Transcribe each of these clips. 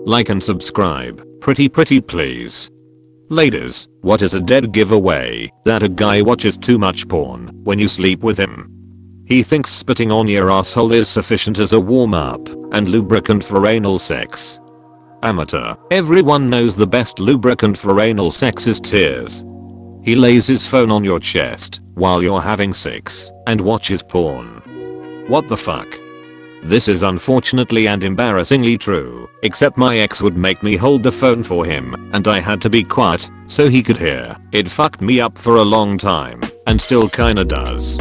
Like and subscribe. Pretty please. Ladies, what is a dead giveaway that a guy watches too much porn when you sleep with him? He thinks spitting on your asshole is sufficient as a warm-up and lubricant for anal sex. Amateur. Everyone knows the best lubricant for anal sex is tears. He lays his phone on your chest while you're having sex and watches porn. What the fuck? This is unfortunately and embarrassingly true, except my ex would make me hold the phone for him and I had to be quiet so he could hear. It fucked me up for a long time and still kinda does.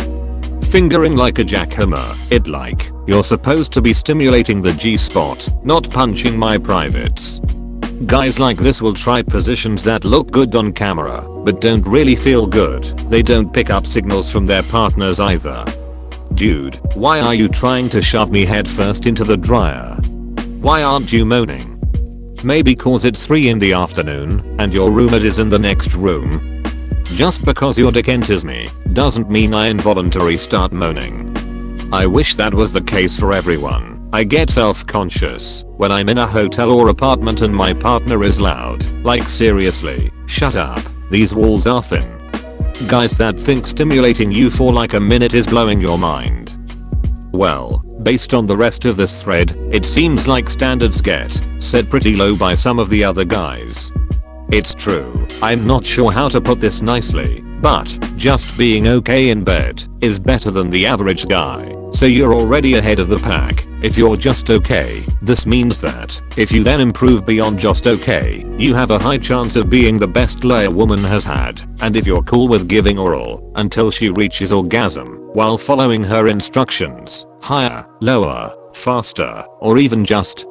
Fingering like a jackhammer, it like you're supposed to be stimulating the G-spot, not punching my privates. Guys like this will try positions that look good on camera, but don't really feel good. They don't pick up signals from their partners either. Dude, why are you trying to shove me headfirst into the dryer? Why aren't you moaning? Maybe cause it's 3 in the afternoon and your roommate is in the next room? Just because your dick enters me doesn't mean I involuntarily start moaning. I wish that was the case for everyone. I get self-conscious when I'm in a hotel or apartment and my partner is loud. Like seriously, shut up, these walls are thin. Guys that think stimulating you for like a minute is blowing your mind. Well, based on the rest of this thread, it seems like standards get set pretty low by some of the other guys. It's true, I'm not sure how to put this nicely, but just being okay in bed is better than the average guy, so you're already ahead of the pack. If you're just okay, this means that if you then improve beyond just okay, you have a high chance of being the best lay a woman has had, and if you're cool with giving oral until she reaches orgasm while following her instructions, higher, lower, faster, or even just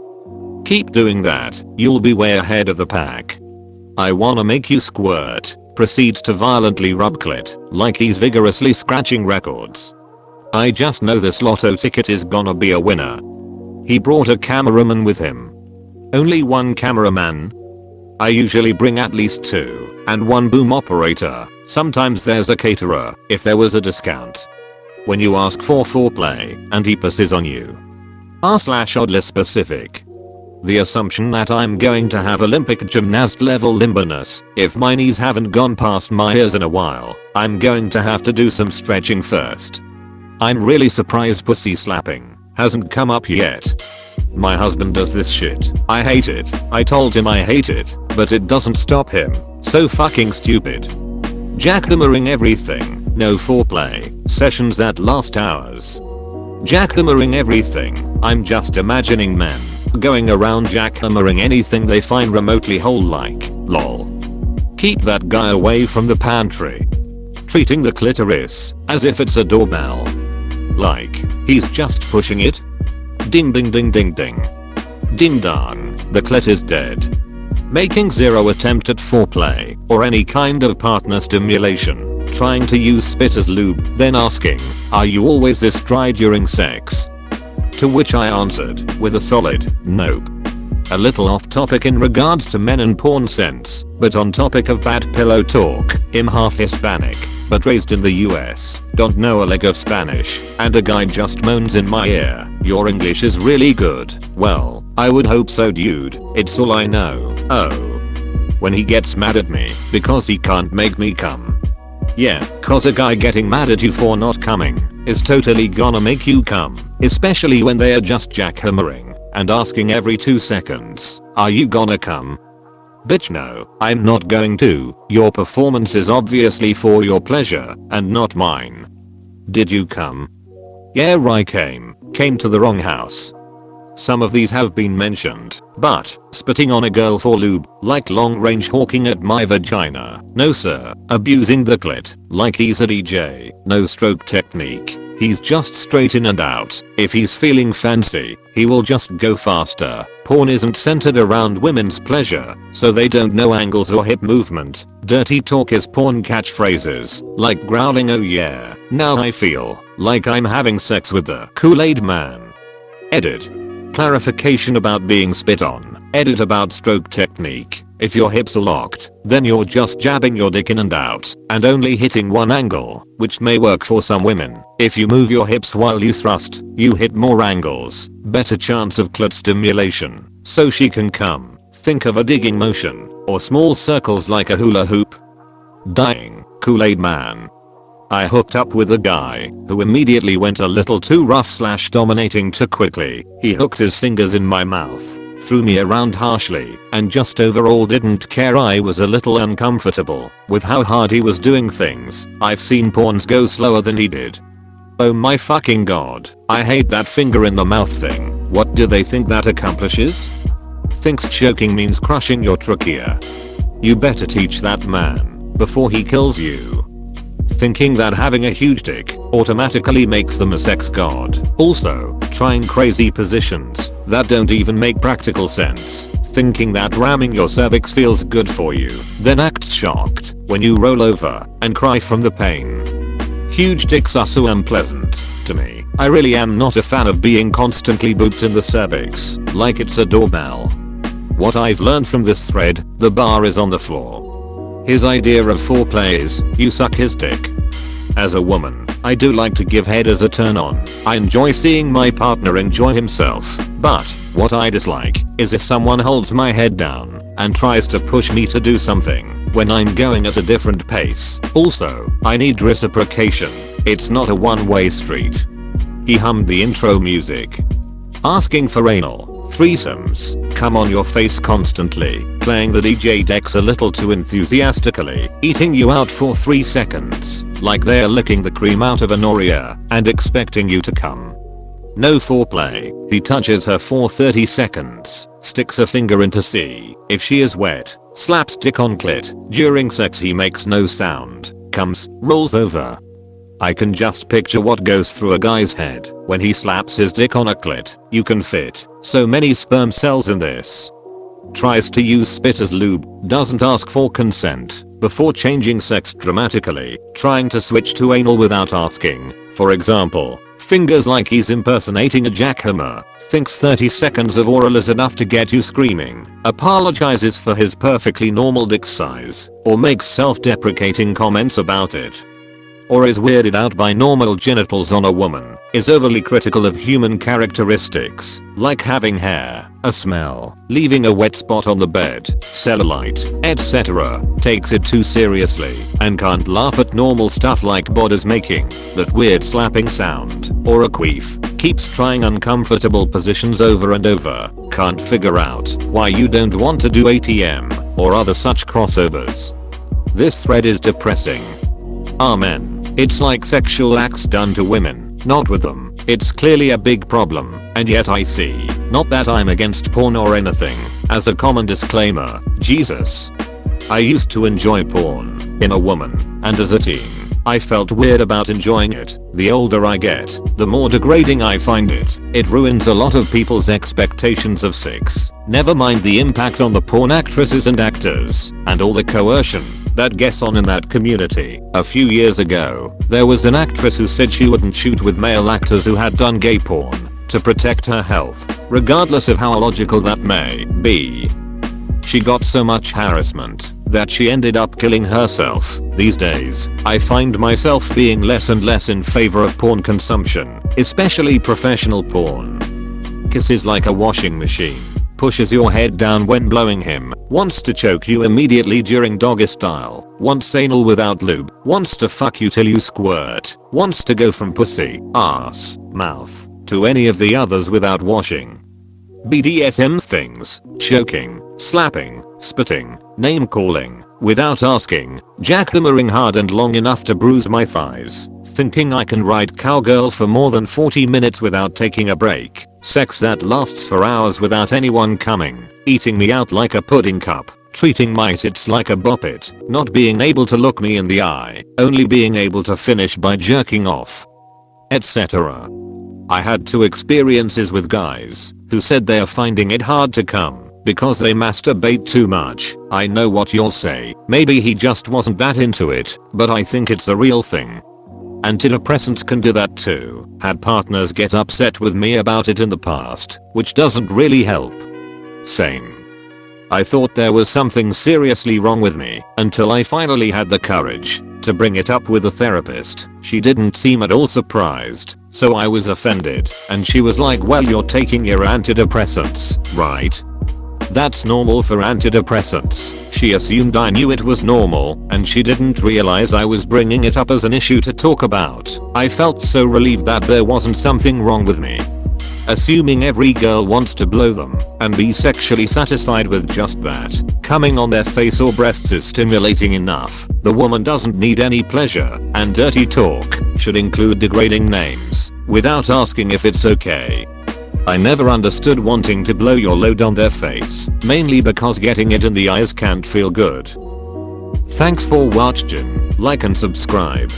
keep doing that, you'll be way ahead of the pack. I wanna make you squirt, proceeds to violently rub clit like he's vigorously scratching records. I just know this lotto ticket is gonna be a winner. He brought a cameraman with him. Only one cameraman? I usually bring at least 2 and 1 boom operator. Sometimes there's a caterer if there was a discount. When you ask for foreplay and he pisses on you. R/oddly specific. The assumption that I'm going to have Olympic gymnast level limberness if my knees haven't gone past my ears in a while. I'm going to have to do some stretching first. I'm really surprised pussy slapping hasn't come up yet. My husband does this shit. I hate it. I told him I hate it, but it doesn't stop him. So fucking stupid. Jackhammering everything. No foreplay. Sessions that last hours. Jackhammering everything. I'm just imagining men going around jackhammering anything they find remotely whole like, lol. Keep that guy away from the pantry. Treating the clitoris as if it's a doorbell. Like, he's just pushing it? Ding ding ding ding ding. Ding dong, the clit is dead. Making 0 attempt at foreplay or any kind of partner stimulation. Trying to use spit as lube, then asking, are you always this dry during sex? To which I answered with a solid nope. A little off topic in regards to men and porn sense, but on topic of bad pillow talk. I'm half Hispanic, but raised in the US, don't know a leg of Spanish, and a guy just moans in my ear, your English is really good. Well, I would hope so dude, it's all I know. Oh. When he gets mad at me because he can't make me come. Yeah, cause a guy getting mad at you for not coming is totally gonna make you come, especially when they are just jackhammering and asking every 2 seconds, are you gonna come? Bitch no, I'm not going to. Your performance is obviously for your pleasure and not mine. Did you come? Yeah, I came to the wrong house. Some of these have been mentioned, but spitting on a girl for lube, like long range hawking at my vagina, no sir. Abusing the clit, like he's a DJ, no stroke technique, he's just straight in and out. If he's feeling fancy, he will just go faster. Porn isn't centered around women's pleasure, so they don't know angles or hip movement. Dirty talk is porn catchphrases, like growling oh yeah, now I feel like I'm having sex with the Kool-Aid man. Edit. Clarification about being spit on. Edit about stroke technique. If your hips are locked, then you're just jabbing your dick in and out, and only hitting one angle, which may work for some women. If you move your hips while you thrust, you hit more angles, better chance of clit stimulation, so she can come. Think of a digging motion, or small circles like a hula hoop. Dying, Kool-Aid man. I hooked up with a guy who immediately went a little too rough/dominating too quickly. He hooked his fingers in my mouth, threw me around harshly, and just overall didn't care. I was a little uncomfortable with how hard he was doing things. I've seen porns go slower than he did. Oh my fucking god, I hate that finger in the mouth thing. What do they think that accomplishes? Thinks choking means crushing your trachea. You better teach that man before he kills you. Thinking that having a huge dick automatically makes them a sex god. Also, trying crazy positions that don't even make practical sense. Thinking that ramming your cervix feels good for you, then acts shocked when you roll over and cry from the pain. Huge dicks are so unpleasant to me. I really am not a fan of being constantly booped in the cervix like it's a doorbell. What I've learned from this thread, the bar is on the floor. His idea of foreplay is, you suck his dick. As a woman, I do like to give head as a turn on. I enjoy seeing my partner enjoy himself, but what I dislike is if someone holds my head down and tries to push me to do something when I'm going at a different pace. Also, I need reciprocation. It's not a one-way street. He hummed the intro music. Asking for anal, threesomes, come on your face constantly, playing the DJ decks a little too enthusiastically, eating you out for 3 seconds, like they're licking the cream out of an Oreo, and expecting you to come. No foreplay. He touches her for 30 seconds, sticks a finger into C if she is wet, slaps dick on clit. During sex he makes no sound, comes, rolls over. I can just picture what goes through a guy's head when he slaps his dick on a clit. You can fit so many sperm cells in this. Tries to use spit as lube, doesn't ask for consent before changing sex dramatically, trying to switch to anal without asking. For example, fingers like he's impersonating a jackhammer, thinks 30 seconds of oral is enough to get you screaming, apologizes for his perfectly normal dick size, or makes self-deprecating comments about it. Or is weirded out by normal genitals on a woman, is overly critical of human characteristics, like having hair, a smell, leaving a wet spot on the bed, cellulite, etc. Takes it too seriously, and can't laugh at normal stuff like bodies making that weird slapping sound, or a queef. Keeps trying uncomfortable positions over and over, can't figure out why you don't want to do ATM, or other such crossovers. This thread is depressing. Amen. It's like sexual acts done to women, not with them. It's clearly a big problem, and yet I see, not that I'm against porn or anything, as a common disclaimer, Jesus. I used to enjoy porn in a woman, and as a teen, I felt weird about enjoying it. The older I get, the more degrading I find it. It ruins a lot of people's expectations of sex. Never mind the impact on the porn actresses and actors, and all the coercion that gets on in that community. A few years ago, there was an actress who said she wouldn't shoot with male actors who had done gay porn to protect her health, regardless of how illogical that may be. She got so much harassment that she ended up killing herself. These days, I find myself being less and less in favor of porn consumption, especially professional porn. Kisses like a washing machine, pushes your head down when blowing him, wants to choke you immediately during doggy style, wants anal without lube, wants to fuck you till you squirt, wants to go from pussy, ass, mouth, to any of the others without washing. BDSM things, choking, slapping, spitting, name calling, without asking, jackhammering hard and long enough to bruise my thighs, thinking I can ride cowgirl for more than 40 minutes without taking a break, sex that lasts for hours without anyone coming, eating me out like a pudding cup, treating my tits like a bop it, not being able to look me in the eye, only being able to finish by jerking off, etc. I had 2 experiences with guys who said they are finding it hard to come because they masturbate too much. I know what you'll say, maybe he just wasn't that into it, but I think it's a real thing. Antidepressants can do that too. Had partners get upset with me about it in the past, which doesn't really help. Same. I thought there was something seriously wrong with me until I finally had the courage to bring it up with a therapist. She didn't seem at all surprised, so I was offended, and she was like, well, you're taking your antidepressants, right? That's normal for antidepressants. She assumed I knew it was normal, and she didn't realize I was bringing it up as an issue to talk about. I felt so relieved that there wasn't something wrong with me. Assuming every girl wants to blow them and be sexually satisfied with just that, coming on their face or breasts is stimulating enough. The woman doesn't need any pleasure, and dirty talk should include degrading names without asking if it's okay. I never understood wanting to blow your load on their face, mainly because getting it in the eyes can't feel good. Thanks for watching, like and subscribe.